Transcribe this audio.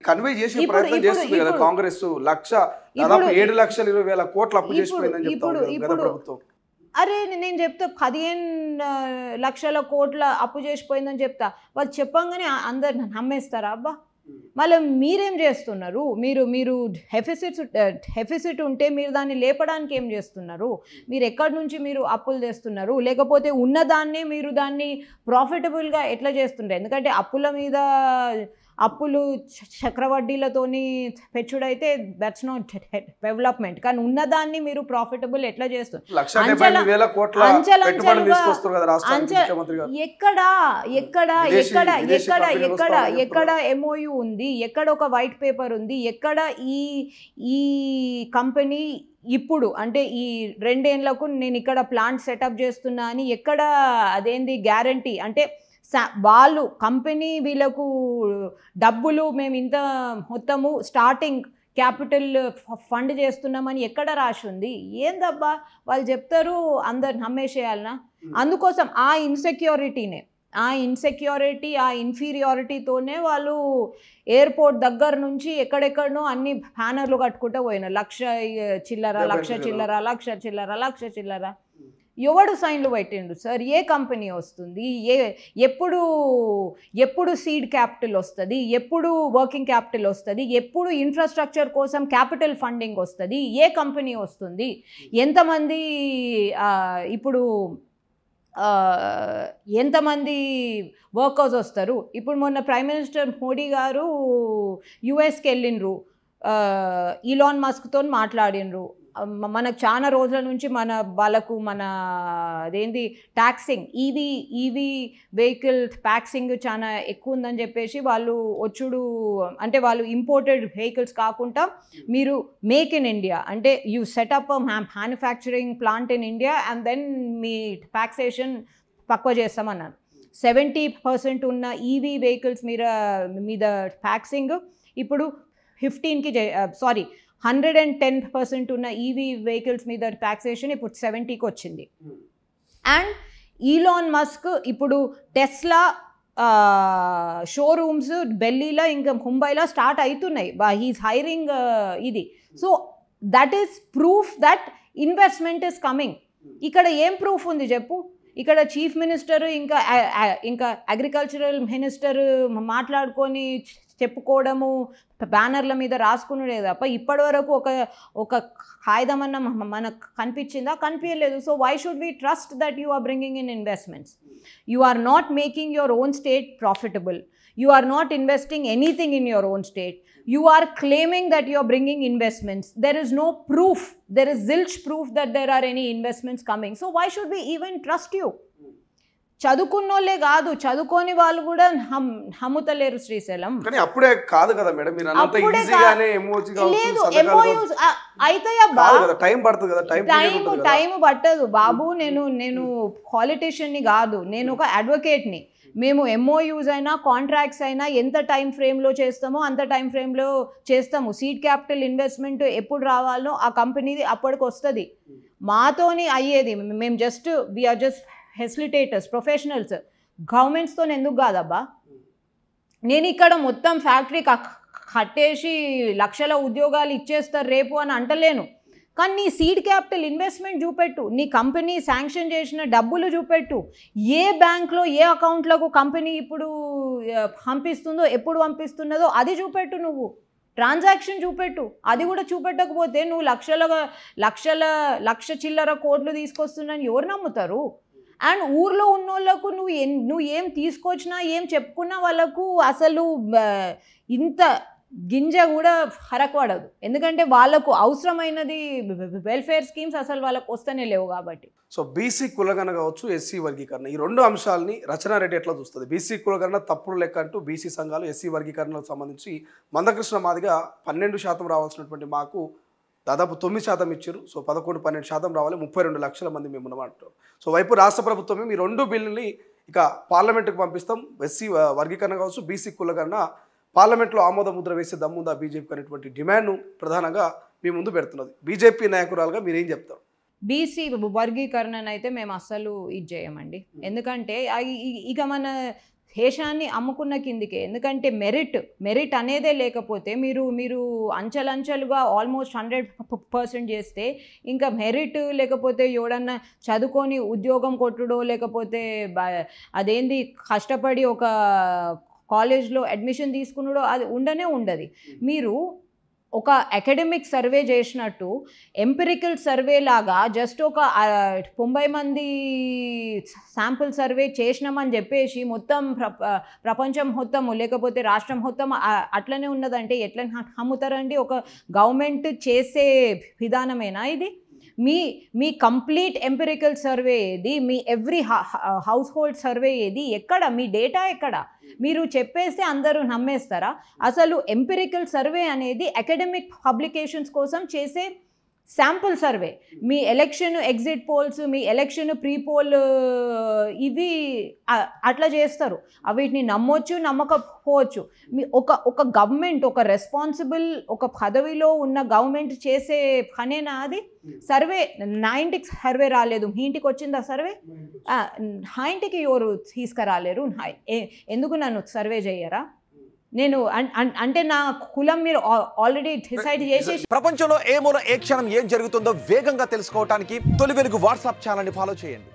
Convey చేసే ప్రయత్నం చేస్తుంది కదా కాంగ్రెస్. దాదాపు 7,20,000 కోట్లు అప్పు చేసిపోయిందని చెప్తారు కదా ప్రభుత్వం. అరే నేను చెప్తా 15 లక్షల కోట్ల అప్పు చేసిపోయిందని చెప్తా. వాళ్ళు చెప్పంగానే అందరు నమ్మేస్తారా? అబ్బా మళ్ళీ మీరేం చేస్తున్నారు? మీరు డెఫిసిట్ ఉంటే మీరు దాన్ని లేపడానికి ఏం చేస్తున్నారు? మీరు ఎక్కడి నుంచి మీరు అప్పులు తెస్తున్నారు? లేకపోతే ఉన్నదాన్నే మీరు దాన్ని ప్రాఫిటబుల్గా ఎట్లా చేస్తుంటారు? ఎందుకంటే అప్పులు చక్రవడ్డీలతోని పెచ్చుడైతే దట్స్ నాట్ డెవలప్మెంట్. కానీ ఉన్నదాన్ని మీరు ప్రాఫిటబుల్ ఎట్లా చేస్తున్నారు? ఎక్కడ ఎంఓయూ ఉంది? ఎక్కడ ఒక వైట్ పేపర్ ఉంది? ఎక్కడ ఈ కంపెనీ ఇప్పుడు అంటే ఈ 2 ఏళ్లకు నేను ఇక్కడ ప్లాంట్ సెటప్ చేస్తున్నా అని ఎక్కడ అదేంది గ్యారంటీ? అంటే వాళ్ళు కంపెనీ వీళ్ళకు డబ్బులు మేము ఇంత మొత్తము స్టార్టింగ్ క్యాపిటల్ ఫండ్ చేస్తున్నామని ఎక్కడ రాసి ఉంది? ఏందబ్బా వాళ్ళు చెప్తారు, అందరు నమ్మేసేయాలనా? అందుకోసం ఆ ఇన్ఫీరియారిటీతోనే వాళ్ళు ఎయిర్పోర్ట్ దగ్గర నుంచి ఎక్కడెక్కడనో అన్ని బ్యానర్లు కట్టుకుంటూ పోయినారు. లక్ష చిల్లర ఎవడు సైన్లు పెట్టిండు సార్? ఏ కంపెనీ వస్తుంది? ఎప్పుడు సీడ్ క్యాపిటల్ వస్తుంది? ఎప్పుడు వర్కింగ్ క్యాపిటల్ వస్తుంది? ఎప్పుడు ఇన్ఫ్రాస్ట్రక్చర్ కోసం క్యాపిటల్ ఫండింగ్ వస్తుంది? ఏ కంపెనీ వస్తుంది? ఎంతమంది ఇప్పుడు ఎంతమంది వర్కర్స్ వస్తారు? ఇప్పుడు మొన్న ప్రైమ్ మినిస్టర్ మోడీ గారు యుఎస్కి వెళ్ళిండ్రు, ఈలాన్ మస్క్తో మాట్లాడినరు. మనకు చాలా రోజుల నుంచి మన అదేంటి ట్యాక్సింగ్ ఈవీ వెహికల్ ట్యాక్సింగ్ చాలా ఎక్కువ ఉందని చెప్పేసి వాళ్ళు అంటే వాళ్ళు ఇంపోర్టెడ్ వెహికల్స్ కాకుండా మీరు మేక్ ఇన్ ఇండియా అంటే you setup manufacturing plant in India and then మీ ట్యాక్సేషన్ తక్కువ చేస్తామన్నారు. 70% ఉన్న ఈవీ వెహికల్స్ మీద ట్యాక్సింగ్ ఇప్పుడు 110% ఉన్న ఈవీ వెహికల్స్ మీద ట్యాక్సేషన్ ఇప్పుడు 70కి వచ్చింది. అండ్ ఈలాన్ మస్క్ ఇప్పుడు టెస్లా షోరూమ్స్ ఢిల్లీలో ఇంకా ముంబైలో స్టార్ట్ అవుతున్నాయి. హీస్ హైరింగ్ ఇది. So that is proof that investment is coming. ఇక్కడ ఏం ప్రూఫ్ ఉంది చెప్పు? ఇక్కడ చీఫ్ మినిస్టర్ ఇంకా అగ్రికల్చరల్ మినిస్టర్ మాట్లాడుకొని చెప్పుకోవడము, బ్యానర్ల మీద రాసుకునే తప్ప ఇప్పటి వరకు ఒక కాగితం అన్న మనకు కనిపించిందా? కనిపించలేదు. So why should we trust that you are bringing in investments? You are not making your own state profitable. You are not investing anything in your own state. You are claiming that you are bringing investments. There is no proof. There is zilch proof that there are any investments coming. So why should we even trust you? చదువుకున్నోళ్ళే కాదు, చదువుకోని వాళ్ళు కూడా నమ్ముతలేరు శ్రీశైలం. కానీ అప్పుడే కాదు కదా madam, మీరు అన్నంత ఈజీగానే ఎమోజీ కావచ్చు ఎంఓయూస్ అయితాయబ్బా. టైం పడుతుంది కదా. టైం పట్టదు బాబు. నేను పాలిటిషియన్ని కాదు, నేను ఒక అడ్వకేట్ని. మేము ఎంఓయూస్ అయినా కాంట్రాక్ట్స్ అయినా ఎంత టైం ఫ్రేమ్లో చేస్తామో అంత టైం ఫ్రేమ్లో చేస్తాము. సీడ్ క్యాపిటల్ ఇన్వెస్ట్మెంట్ ఎప్పుడు రావాలో ఆ కంపెనీది అప్పటికి వస్తుంది. మాతోని అయ్యేది మేము వీఆర్ జస్ట్ ఫెసిలిటేటర్స్, ప్రొఫెషనల్స్. గవర్నమెంట్స్తో ఎందుకు కాదబ్బా? నేను ఇక్కడ మొత్తం ఫ్యాక్టరీ కట్టేసి లక్షల ఉద్యోగాలు ఇచ్చేస్తారు రేపు అని అంటలేను. కానీ నీ సీడ్ క్యాపిటల్ ఇన్వెస్ట్మెంట్ చూపెట్టు, నీ కంపెనీ శాంక్షన్ చేసిన డబ్బులు చూపెట్టు, ఏ బ్యాంక్లో ఏ అకౌంట్లకు కంపెనీ ఇప్పుడు పంపిస్తుందో ఎప్పుడు పంపిస్తున్నదో అది చూపెట్టు. నువ్వు ట్రాన్సాక్షన్ చూపెట్టు. అది కూడా చూపెట్టకపోతే నువ్వు లక్ష చిల్లర కోట్లు తీసుకొస్తున్నాని ఎవరు నమ్ముతారు? అండ్ ఊర్లో ఉన్నోళ్ళకు నువ్వు ఏం తీసుకొచ్చినా ఏం చెప్పుకున్నా వాళ్ళకు అసలు ఇంత గింజ కూడా హరకపడదు. ఎందుకంటే వాళ్ళకు అవసరమైనది వెల్ఫేర్ స్కీమ్స్ అసలు వాళ్ళకు వస్తూనే లేవు కాబట్టి. సో బీసీ కులగణ కావచ్చు, ఎస్సీ వర్గీకరణ, ఈ రెండు అంశాలని రచనారెడ్డి ఎట్లా చూస్తుంది? బీసీ కులగణ తప్పుడు లెక్క అంటూ బీసీ సంఘాలు ఎస్సీ వర్గీకరణకు సంబంధించి మందకృష్ణ మాదిగా 12% రావాల్సినటువంటి మాకు దాదాపు 9% ఇచ్చారు. సో 11-12% రావాలి, 32 లక్షల మంది మేము ఉన్నమాట. సో వైపు రాష్ట్ర ప్రభుత్వమే మీ 2 బిల్లుని ఇక పార్లమెంటుకు పంపిస్తాం, ఎస్సీ వర్గీకరణ కావచ్చు, బీసీ కులగణ పార్లమెంట్లో ఆమోద ముద్ర వేసే దమ్ముందా బీజేపీ అనేటువంటి డిమాండ్ను ప్రధానంగా మీ ముందు పెడుతున్నది. బీజేపీ నాయకురాలుగా మీరేం చెప్తారు? బీసీ వర్గీకరణను అయితే మేము అస్సలు ఇది చేయమండి. ఎందుకంటే ఇక మన దేశాన్ని అమ్ముకున్న కిందికే. ఎందుకంటే మెరిట్ అనేదే లేకపోతే మీరు అంచెలంచెలుగా ఆల్మోస్ట్ 100% చేస్తే ఇంకా మెరిట్ లేకపోతే ఎవడన్నా చదువుకొని ఉద్యోగం కొట్టుడో లేకపోతే అదేంది కష్టపడి ఒక కాలేజ్లో అడ్మిషన్ తీసుకున్నాడో అది ఉండదు. మీరు ఒక అకాడమిక్ సర్వే చేసినట్టు ఎంపిరికల్ సర్వే లాగా జస్ట్ ఒక 90 మంది శాంపుల్ సర్వే చేసినామని చెప్పేసి మొత్తం ప్రపంచం మొత్తము లేకపోతే రాష్ట్రం మొత్తం అట్లనే ఉన్నదంటే ఎట్లా నమ్ముతారండి? ఒక గవర్నమెంట్ చేసే విధానమేనా ఇది? మీ కంప్లీట్ ఎంపిరికల్ సర్వే ఏది? Me every house hold survey ఏది? ఎక్కడ మీ డేటా ఎక్కడ? మీరు చెప్పేస్తే అందరూ నమ్మేస్తారా? అసలు ఎంపిరికల్ సర్వే అనేది అకాడమిక్ పబ్లికేషన్స్ కోసం చేసే శాంపుల్ సర్వే. మీ ఎలక్షన్ ఎగ్జిట్ పోల్స్, మీ ఎలక్షన్ ప్రీ పోల్ ఇవి అట్లా చేస్తారు. వీటిని నమ్మొచ్చు, నమ్మకపోవచ్చు. మీ ఒక గవర్నమెంట్, ఒక రెస్పాన్సిబుల్, ఒక పదవిలో ఉన్న గవర్నమెంట్ చేసే పనేనా అది? సర్వే నా ఇంటికి సర్వే రాలేదు, మీ ఇంటికి వచ్చిందా సర్వే? నా ఇంటికి ఎవరు తీసుకురాలేరు, ఎందుకు నన్ను సర్వే చేయరా? నేను అంటే నా కులం మీరు ఆల్రెడీ డిసైడ్ చేసేసి. ప్రపంచంలో ఏ మూల ఏ క్షణం ఏం జరుగుతుందో వేగంగా తెలుసుకోవడానికి తొలి వెలుగు వాట్సాప్ ఛానల్ని ఫాలో చేయండి.